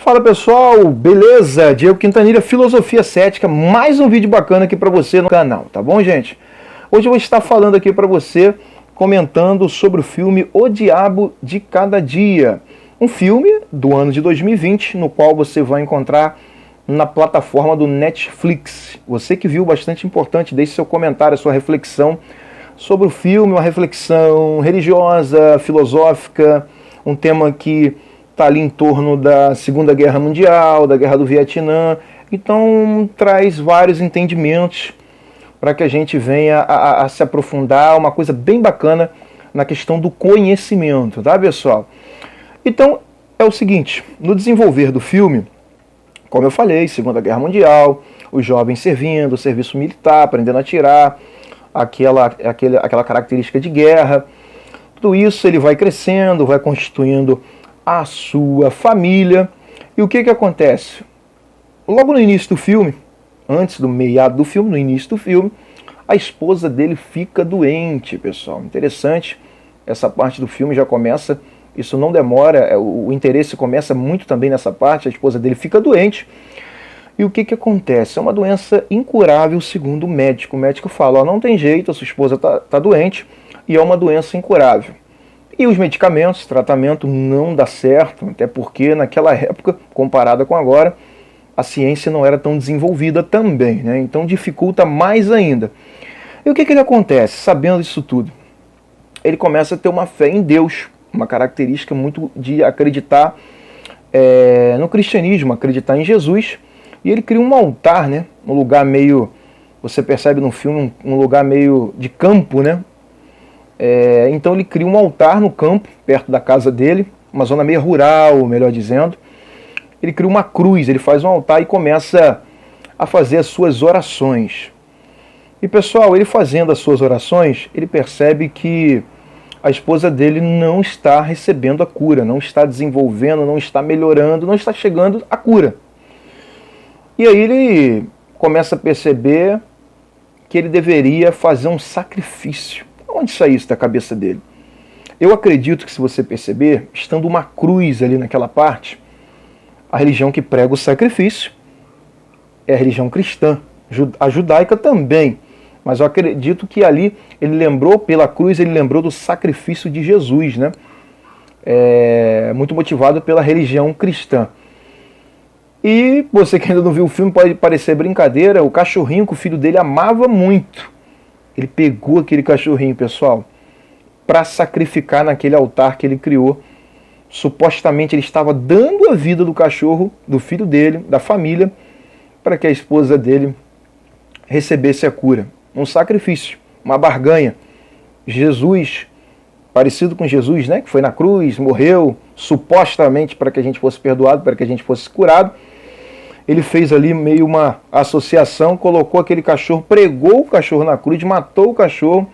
Fala pessoal, beleza? Diego Quintanilha, Filosofia Cética, mais um vídeo bacana aqui para você no canal, tá bom, gente? Hoje eu vou estar falando aqui para você, comentando sobre o filme O Diabo de Cada Dia, um filme do ano de 2020, no qual você vai encontrar na plataforma do Netflix. Você que viu, bastante importante, deixe seu comentário, a sua reflexão sobre o filme, uma reflexão religiosa, filosófica, um tema que está ali em torno da Segunda Guerra Mundial, da Guerra do Vietnã. Então traz vários entendimentos para que a gente venha a se aprofundar, uma coisa bem bacana na questão do conhecimento, tá, pessoal? Então é o seguinte, no desenvolver do filme, como eu falei, Segunda Guerra Mundial, os jovens servindo, o serviço militar, aprendendo a atirar, aquela característica de guerra, tudo isso ele vai crescendo, vai constituindo a sua família. E o que acontece? Logo no início do filme, antes do meado do filme, no início do filme, a esposa dele fica doente, pessoal. Interessante, essa parte do filme já começa, isso não demora, o interesse começa muito também nessa parte, a esposa dele fica doente. E o que acontece? É uma doença incurável, segundo o médico. O médico fala, ó, não tem jeito, a sua esposa tá doente e é uma doença incurável. E os medicamentos, tratamento não dá certo, até porque naquela época, comparada com agora, a ciência não era tão desenvolvida também, né? Então dificulta mais ainda. E o que acontece? Sabendo disso tudo, ele começa a ter uma fé em Deus, uma característica muito de acreditar no cristianismo, acreditar em Jesus, e ele cria um altar, né? Um lugar meio, você percebe no filme, um lugar meio de campo, né? Então ele cria um altar no campo, perto da casa dele, uma zona meio rural, melhor dizendo. Ele cria uma cruz, ele faz um altar e começa a fazer as suas orações. E pessoal, ele fazendo as suas orações, ele percebe que a esposa dele não está recebendo a cura, não está desenvolvendo, não está melhorando, não está chegando a cura. E aí ele começa a perceber que ele deveria fazer um sacrifício. Onde sai isso da cabeça dele? Eu acredito que, se você perceber, estando uma cruz ali naquela parte, a religião que prega o sacrifício é a religião cristã, a judaica também. Mas eu acredito que ali ele lembrou, pela cruz, ele lembrou do sacrifício de Jesus, né? Muito motivado pela religião cristã. E você que ainda não viu o filme, pode parecer brincadeira, o cachorrinho que o filho dele amava muito, ele pegou aquele cachorrinho, pessoal, para sacrificar naquele altar que ele criou. Supostamente ele estava dando a vida do cachorro, do filho dele, da família, para que a esposa dele recebesse a cura. Um sacrifício, uma barganha. Jesus, parecido com Jesus, né, que foi na cruz, morreu, supostamente para que a gente fosse perdoado, para que a gente fosse curado. Ele fez ali meio uma associação, colocou aquele cachorro, pregou o cachorro na cruz, matou o cachorro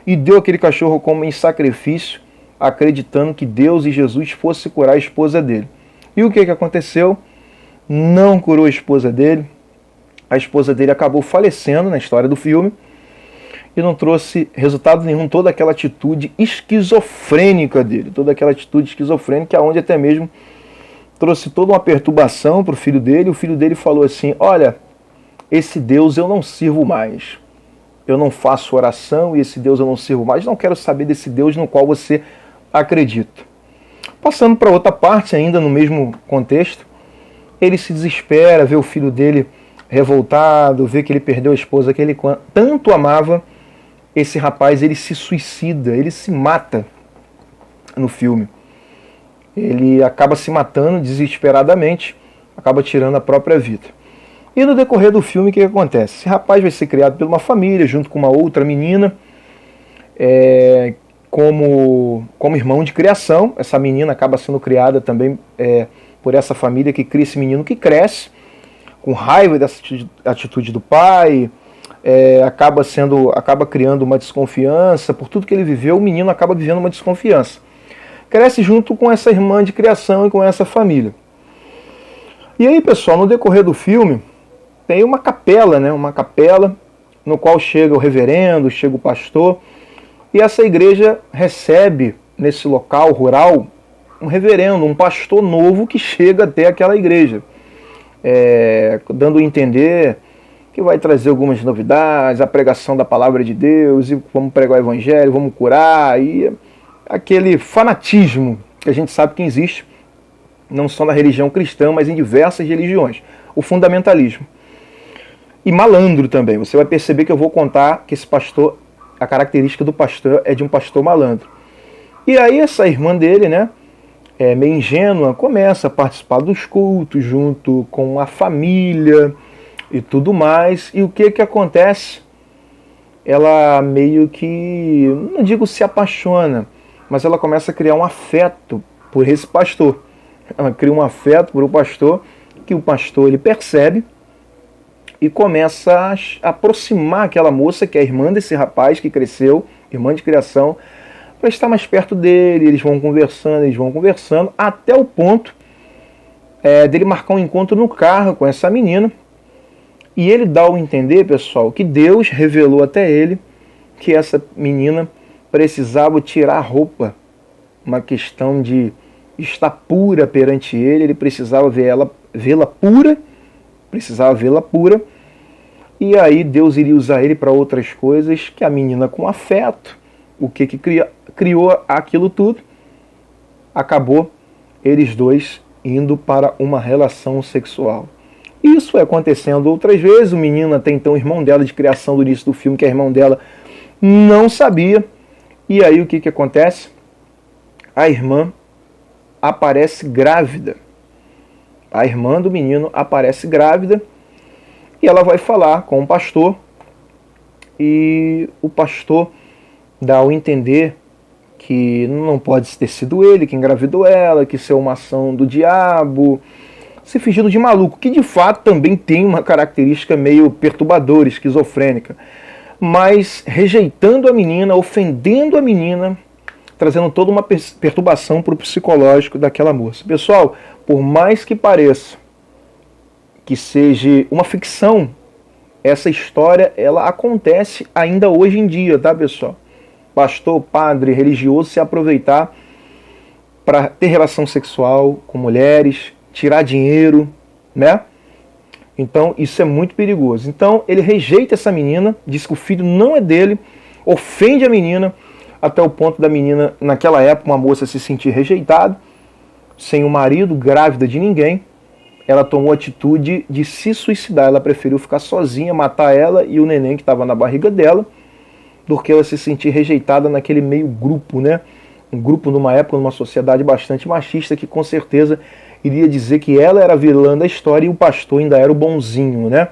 e deu aquele cachorro como em sacrifício, acreditando que Deus e Jesus fossem curar a esposa dele. E o que aconteceu? Não curou a esposa dele. A esposa dele acabou falecendo na história do filme e não trouxe resultado nenhum, toda aquela atitude esquizofrênica dele, toda aquela atitude esquizofrênica, onde até mesmo trouxe toda uma perturbação para o filho dele. O filho dele falou assim, olha, esse Deus eu não sirvo mais. Eu não faço oração e esse Deus eu não sirvo mais. Não quero saber desse Deus no qual você acredita. Passando para outra parte, ainda no mesmo contexto, ele se desespera, vê o filho dele revoltado, vê que ele perdeu a esposa que ele tanto amava. Esse rapaz, ele se suicida, ele se mata no filme. Ele acaba se matando desesperadamente, acaba tirando a própria vida. E no decorrer do filme, o que acontece? Esse rapaz vai ser criado por uma família, junto com uma outra menina, como irmão de criação. Essa menina acaba sendo criada também por essa família que cria esse menino, que cresce com raiva dessa atitude do pai, acaba criando uma desconfiança. Por tudo que ele viveu, o menino acaba vivendo uma desconfiança. Cresce junto com essa irmã de criação e com essa família. E aí, pessoal, no decorrer do filme, tem uma capela, né? Uma capela no qual chega o reverendo, chega o pastor, e essa igreja recebe, nesse local rural, reverendo, um pastor novo que chega até aquela igreja, dando a entender que vai trazer algumas novidades, a pregação da palavra de Deus, e vamos pregar o evangelho, vamos curar, e aquele fanatismo que a gente sabe que existe, não só na religião cristã, mas em diversas religiões, o fundamentalismo. E malandro também, você vai perceber que eu vou contar que esse pastor, a característica do pastor é de um pastor malandro. E aí essa irmã dele, né, meio ingênua, começa a participar dos cultos junto com a família e tudo mais. E o que acontece? Ela meio que, não digo se apaixona, mas ela começa a criar um afeto por esse pastor. Ela cria um afeto por o pastor, que o pastor ele percebe e começa a aproximar aquela moça, que é a irmã desse rapaz que cresceu, irmã de criação, para estar mais perto dele. Eles vão conversando, até o ponto dele marcar um encontro no carro com essa menina. E ele dá ao entender, pessoal, que Deus revelou até ele que essa menina precisava tirar a roupa, uma questão de estar pura perante ele precisava vê-la pura, e aí Deus iria usar ele para outras coisas, que a menina com afeto, o que criou aquilo tudo, acabou eles dois indo para uma relação sexual. Isso é acontecendo outras vezes. O menino, até então, o irmão dela de criação do início do filme, que é irmão dela, não sabia. E aí o que acontece? A irmã aparece grávida. A irmã do menino aparece grávida e ela vai falar com o pastor. E o pastor dá ao entender que não pode ter sido ele que engravidou ela, que isso é uma ação do diabo, se fingindo de maluco, que de fato também tem uma característica meio perturbadora, esquizofrênica, mas rejeitando a menina, ofendendo a menina, trazendo toda uma perturbação para o psicológico daquela moça. Pessoal, por mais que pareça que seja uma ficção, essa história ela acontece ainda hoje em dia, tá, pessoal? Pastor, padre, religioso se aproveitar para ter relação sexual com mulheres, tirar dinheiro, né? Então isso é muito perigoso. Então ele rejeita essa menina, diz que o filho não é dele, ofende a menina, até o ponto da menina, naquela época, uma moça se sentir rejeitada, sem o marido, grávida de ninguém. Ela tomou a atitude de se suicidar. Ela preferiu ficar sozinha, matar ela e o neném que estava na barriga dela, do que ela se sentir rejeitada naquele meio grupo, né? Um grupo numa época, numa sociedade bastante machista, que com certeza iria dizer que ela era a vilã da história e o pastor ainda era o bonzinho, né?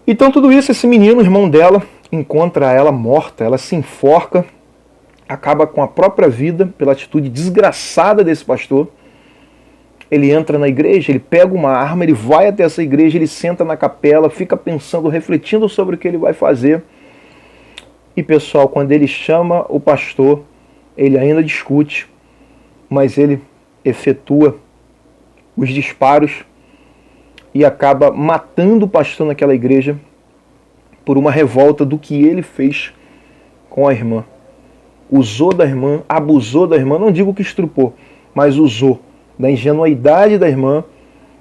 Então tudo isso, esse menino, irmão dela, encontra ela morta, ela se enforca, acaba com a própria vida pela atitude desgraçada desse pastor. Ele entra na igreja, ele pega uma arma, ele vai até essa igreja, ele senta na capela, fica pensando, refletindo sobre o que ele vai fazer. E pessoal, quando ele chama o pastor, ele ainda discute, mas ele efetua os disparos e acaba matando o pastor naquela igreja por uma revolta do que ele fez com a irmã. Usou da irmã, abusou da irmã, não digo que estrupou, mas usou da ingenuidade da irmã,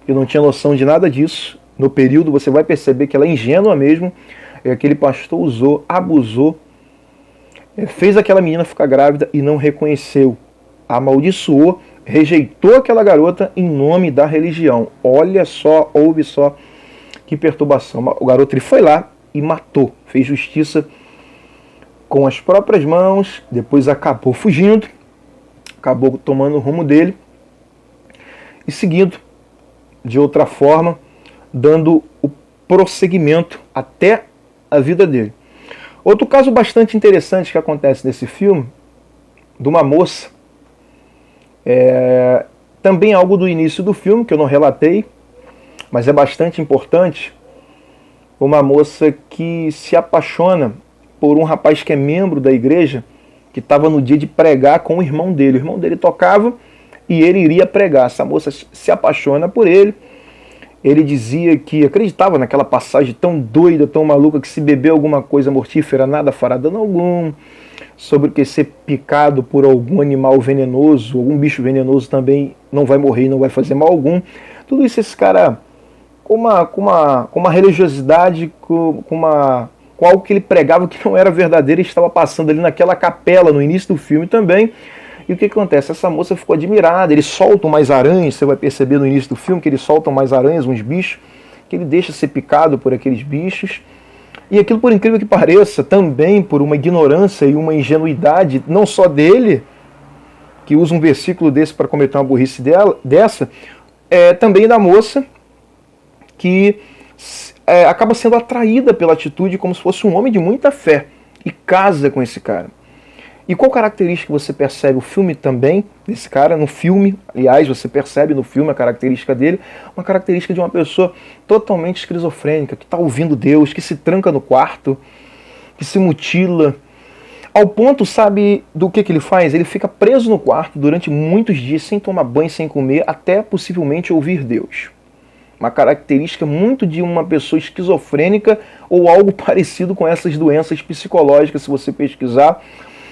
que não tinha noção de nada disso. No período você vai perceber que ela é ingênua mesmo, e aquele pastor usou, abusou, fez aquela menina ficar grávida e não reconheceu, amaldiçoou, rejeitou aquela garota em nome da religião. Olha só, ouve só que perturbação. O garoto ele foi lá e matou, fez justiça com as próprias mãos, depois acabou fugindo, acabou tomando o rumo dele e seguindo de outra forma, dando o prosseguimento até a vida dele. Outro caso bastante interessante que acontece nesse filme, de uma moça, também algo do início do filme, que eu não relatei, mas é bastante importante. Uma moça que se apaixona por um rapaz que é membro da igreja, que estava no dia de pregar com o irmão dele. O irmão dele tocava e ele iria pregar. Essa moça se apaixona por ele. Ele dizia que acreditava naquela passagem tão doida, tão maluca, que se beber alguma coisa mortífera, nada fará dano algum. sobre o que ser picado por algum animal venenoso, algum bicho venenoso também não vai morrer e não vai fazer mal algum. Tudo isso esse cara, com uma religiosidade, com algo que ele pregava que não era verdadeiro, e estava passando ali naquela capela no início do filme também. E o que acontece? Essa moça ficou admirada, eles soltam mais aranhas, você vai perceber no início do filme que eles soltam mais aranhas, uns bichos, que ele deixa ser picado por aqueles bichos. E aquilo, por incrível que pareça, também por uma ignorância e uma ingenuidade, não só dele, que usa um versículo desse para cometer uma burrice dessa, também da moça, que acaba sendo atraída pela atitude como se fosse um homem de muita fé, e casa com esse cara. E qual característica você percebe o filme também desse cara? No filme, aliás, você percebe no filme a característica dele, uma característica de uma pessoa totalmente esquizofrênica, que está ouvindo Deus, que se tranca no quarto, que se mutila. Ao ponto, sabe, do que ele faz? Ele fica preso no quarto durante muitos dias, sem tomar banho, sem comer, até possivelmente ouvir Deus. Uma característica muito de uma pessoa esquizofrênica ou algo parecido com essas doenças psicológicas, se você pesquisar,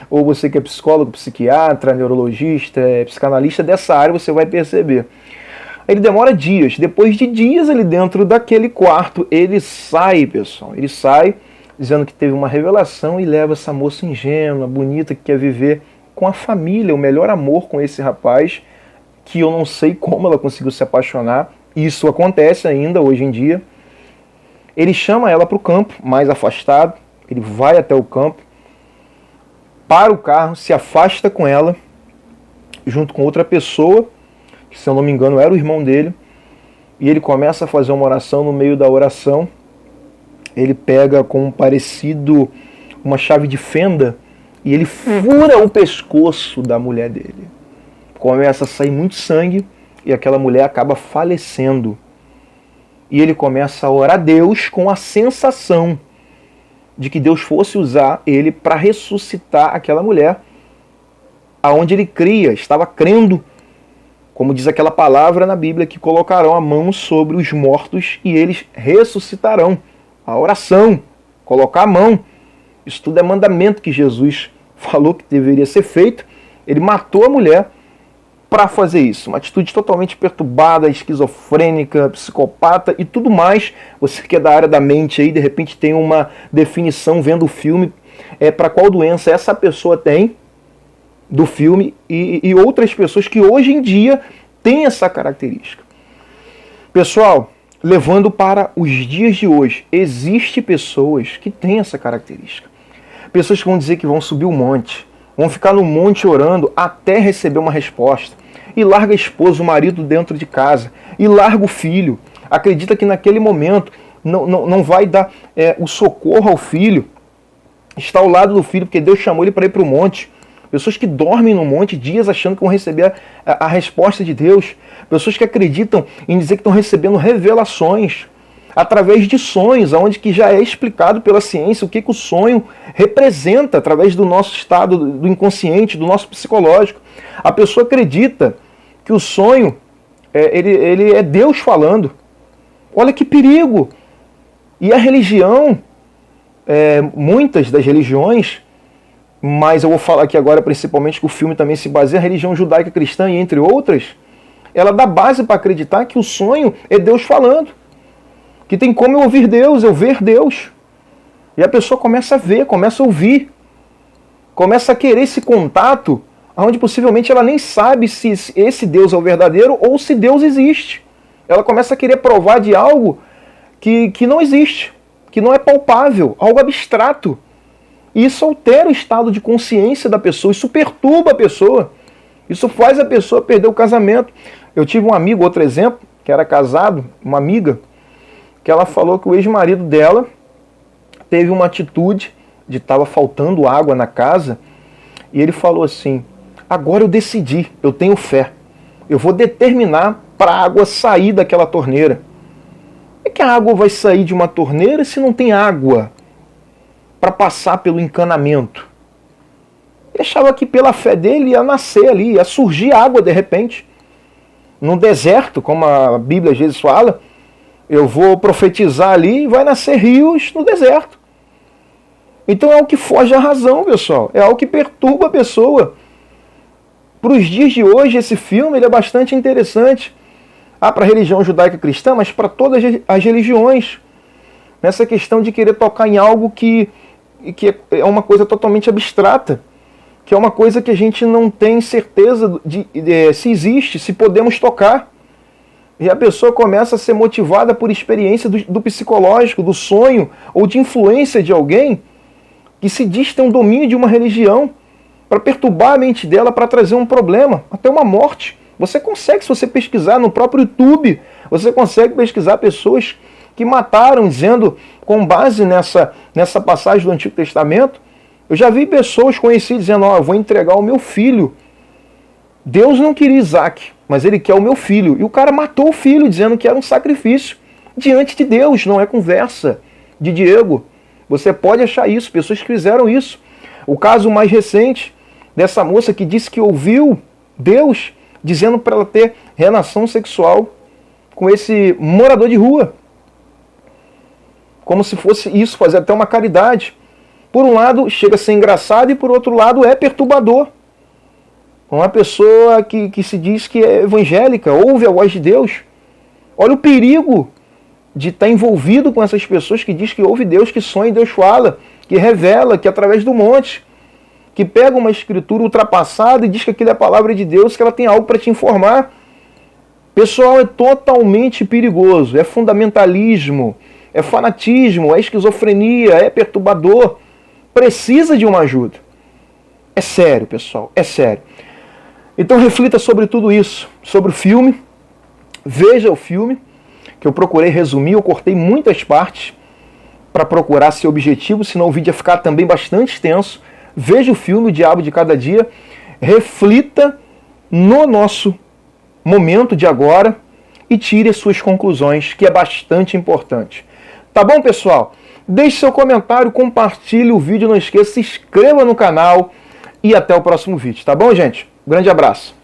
ou você que é psicólogo, psiquiatra, neurologista, psicanalista dessa área, você vai perceber. Ele demora dias. Depois de dias ele dentro daquele quarto, ele sai, pessoal. Ele sai dizendo que teve uma revelação e leva essa moça ingênua, bonita, que quer viver com a família, o melhor amor com esse rapaz, que eu não sei como ela conseguiu se apaixonar. Isso acontece ainda hoje em dia. Ele chama ela para o campo, mais afastado. Ele vai até o campo, para o carro, se afasta com ela, junto com outra pessoa, que se eu não me engano era o irmão dele, e ele começa a fazer uma oração. No meio da oração, ele pega com um parecido, uma chave de fenda, e ele fura o pescoço da mulher dele. Começa a sair muito sangue, e aquela mulher acaba falecendo. E ele começa a orar a Deus com a sensação de que Deus fosse usar ele para ressuscitar aquela mulher, aonde ele cria, estava crendo, como diz aquela palavra na Bíblia, que colocarão a mão sobre os mortos e eles ressuscitarão. A oração, colocar a mão, isso tudo é mandamento que Jesus falou que deveria ser feito. Ele matou a mulher para fazer isso. Uma atitude totalmente perturbada, esquizofrênica, psicopata e tudo mais. Você que é da área da mente aí, de repente tem uma definição vendo o filme para qual doença essa pessoa tem do filme e outras pessoas que hoje em dia têm essa característica. Pessoal, levando para os dias de hoje, existe pessoas que têm essa característica. Pessoas que vão dizer que vão subir o monte, vão ficar no monte orando até receber uma resposta. E larga a esposa, o marido dentro de casa. E larga o filho. Acredita que naquele momento não vai dar o socorro ao filho. Está ao lado do filho, porque Deus chamou ele para ir para o monte. Pessoas que dormem no monte dias achando que vão receber a resposta de Deus. Pessoas que acreditam em dizer que estão recebendo revelações através de sonhos, onde que já é explicado pela ciência o que o sonho representa através do nosso estado do inconsciente, do nosso psicológico. A pessoa acredita que o sonho ele é Deus falando. Olha que perigo! E a religião, muitas das religiões, mas eu vou falar aqui agora principalmente que o filme também se baseia na religião judaica cristã e entre outras, ela dá base para acreditar que o sonho é Deus falando. Que tem como eu ouvir Deus, eu ver Deus. E a pessoa começa a ver, começa a ouvir, começa a querer esse contato, onde possivelmente ela nem sabe se esse Deus é o verdadeiro ou se Deus existe. Ela começa a querer provar de algo que não existe, que não é palpável, algo abstrato. E isso altera o estado de consciência da pessoa, isso perturba a pessoa. Isso faz a pessoa perder o casamento. Eu tive um amigo, outro exemplo, que era casado, uma amiga, que ela falou que o ex-marido dela teve uma atitude de estava faltando água na casa, e ele falou assim: agora eu decidi, eu tenho fé, eu vou determinar para a água sair daquela torneira. Como é que a água vai sair de uma torneira se não tem água para passar pelo encanamento? Ele achava que pela fé dele ia nascer ali, ia surgir água de repente. No deserto, como a Bíblia às vezes fala, eu vou profetizar ali e vai nascer rios no deserto. Então é algo que foge à razão, pessoal. É algo que perturba a pessoa. Para os dias de hoje, esse filme ele é bastante interessante. Para a religião judaica cristã, mas para todas as religiões. Nessa questão de querer tocar em algo que é uma coisa totalmente abstrata. Que é uma coisa que a gente não tem certeza de se existe, se podemos tocar. E a pessoa começa a ser motivada por experiência do psicológico, do sonho ou de influência de alguém que se diz ter um domínio de uma religião para perturbar a mente dela, para trazer um problema, até uma morte. Você consegue, se você pesquisar no próprio YouTube, você consegue pesquisar pessoas que mataram, dizendo, com base nessa passagem do Antigo Testamento, eu já vi pessoas conhecidas dizendo, eu vou entregar o meu filho. Deus não queria Isaac, mas ele quer o meu filho. E o cara matou o filho, dizendo que era um sacrifício diante de Deus, não é conversa de Diego. Você pode achar isso, pessoas que fizeram isso. O caso mais recente dessa moça que disse que ouviu Deus dizendo para ela ter relação sexual com esse morador de rua. Como se fosse isso, fazer até uma caridade. Por um lado, chega a ser engraçado e por outro lado é perturbador. Uma pessoa que se diz que é evangélica, ouve a voz de Deus. Olha o perigo de estar envolvido com essas pessoas que diz que ouve Deus, que sonha e Deus fala, que revela, que através do monte, que pega uma escritura ultrapassada e diz que aquilo é a palavra de Deus, que ela tem algo para te informar. Pessoal, é totalmente perigoso, é fundamentalismo, é fanatismo, é esquizofrenia, é perturbador. Precisa de uma ajuda. É sério, pessoal, é sério. Então reflita sobre tudo isso, sobre o filme. Veja o filme, que eu procurei resumir, eu cortei muitas partes para procurar ser objetivo, senão o vídeo ia ficar também bastante extenso. Veja o filme, O Diabo de Cada Dia. Reflita no nosso momento de agora e tire as suas conclusões, que é bastante importante. Tá bom, pessoal? Deixe seu comentário, compartilhe o vídeo, não esqueça, se inscreva no canal e até o próximo vídeo. Tá bom, gente? Grande abraço.